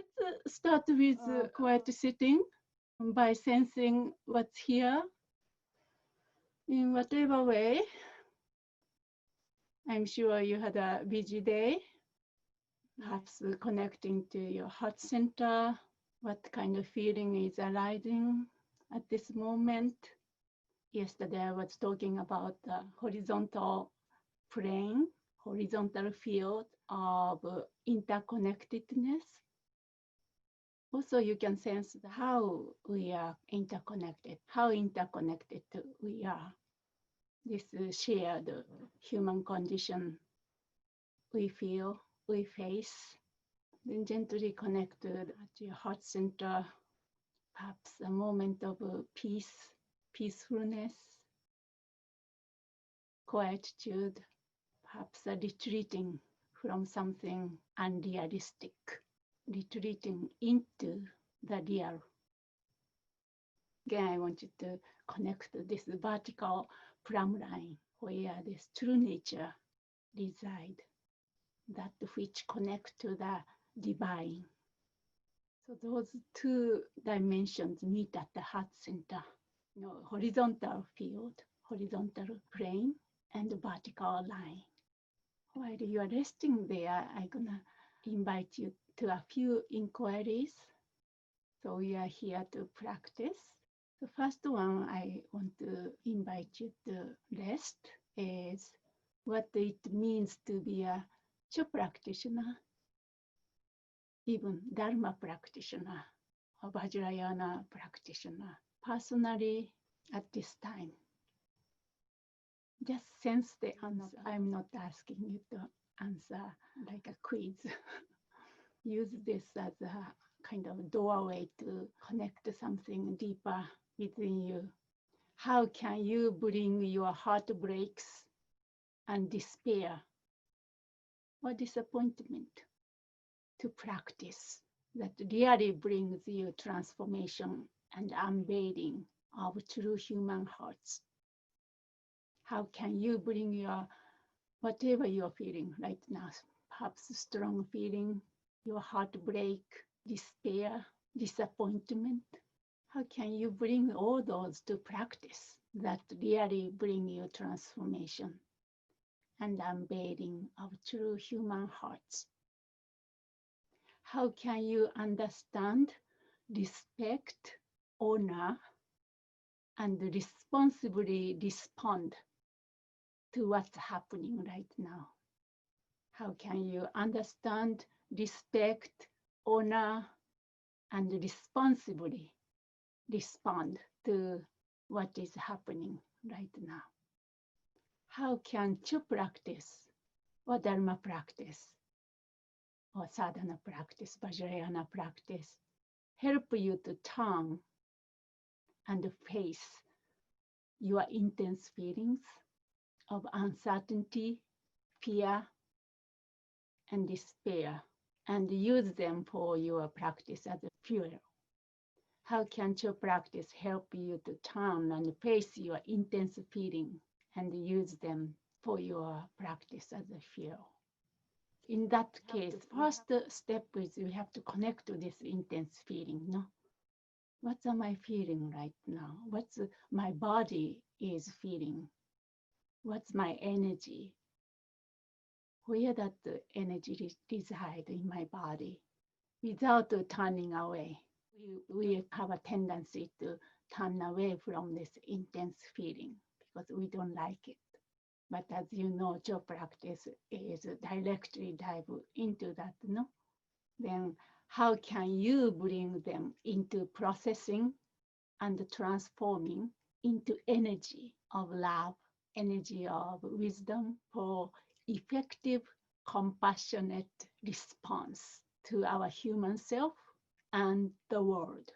Let's start with quiet sitting by sensing what's here in whatever way. I'm sure you had a busy day, perhaps connecting to your heart center. What kind of feeling is arising at this moment? Yesterday I was talking about the horizontal plane, horizontal field of interconnectedness. Also, you can sense how we are interconnected, how interconnected we are. This shared human condition we feel, we face. Then gently connected at your heart center, perhaps a moment of peace, peacefulness, quietude, perhaps a retreating from something unrealistic, retreating into the real. Again, I want you to connect this vertical plumb line where this true nature resides, that which connect to the divine. So those two dimensions meet at the heart center, horizontal field, horizontal plane, and vertical line. While you are resting there, I'm gonna invite you to a few inquiries. So we are here to practice. The first one I want to invite you to rest is what it means to be a Cho practitioner, even Dharma practitioner, or Vajrayana practitioner. Personally, at this time, just sense the answer. I'm not asking you to answer like a quiz. Use this as a kind of doorway to connect to something deeper within you. How can you bring your heartbreaks and despair or disappointment to practice that really brings you transformation and unveiling of true human hearts? How can you bring your, whatever you're feeling right now, perhaps strong feeling, your heartbreak, despair, disappointment, how can you bring all those to practice that really bring you transformation and unveiling of true human hearts? How can you understand, respect, honor, and responsibly respond to what's happening right now? How can you understand, respect, honor, and responsibly respond to what is happening right now? How can Cho practice, or Dharma practice, or sadhana practice, Vajrayana practice help you to turn and face your intense feelings of uncertainty, fear, and despair, and use them for your practice as a fuel? How can Cho practice help you to turn and face your intense feeling and use them for your practice as a fuel? In that case, first step is we have to connect to this intense feeling. No, what am I feeling right now? What's my body is feeling? What's my energy? Where that energy resides in my body? Without turning away, we have a tendency to turn away from this intense feeling because we don't like it. But as you know, Cho practice is directly dive into that, no? Then how can you bring them into processing and transforming into energy of love, energy of wisdom for effective, compassionate response to our human self and the world?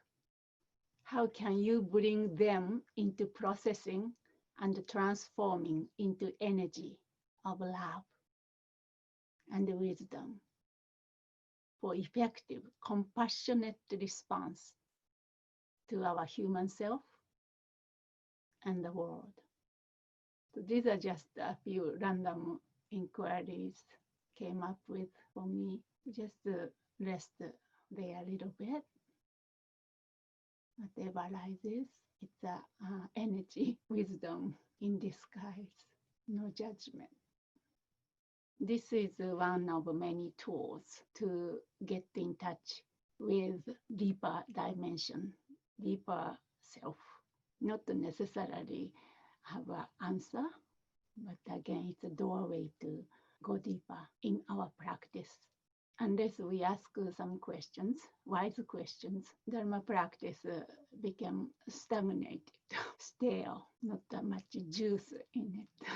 How can you bring them into processing and transforming into energy of love and wisdom for effective, compassionate response to our human self and the world? So these are just a few random inquiries came up with for me. Just rest there a little bit. Whatever arises, it's a energy, wisdom in disguise, no judgment. This is one of many tools to get in touch with deeper dimension, deeper self. Not to necessarily have an answer, but again, it's a doorway to go deeper in our practice. Unless we ask some questions, wise questions, Dharma practice became stagnated, stale, not that much juice in it.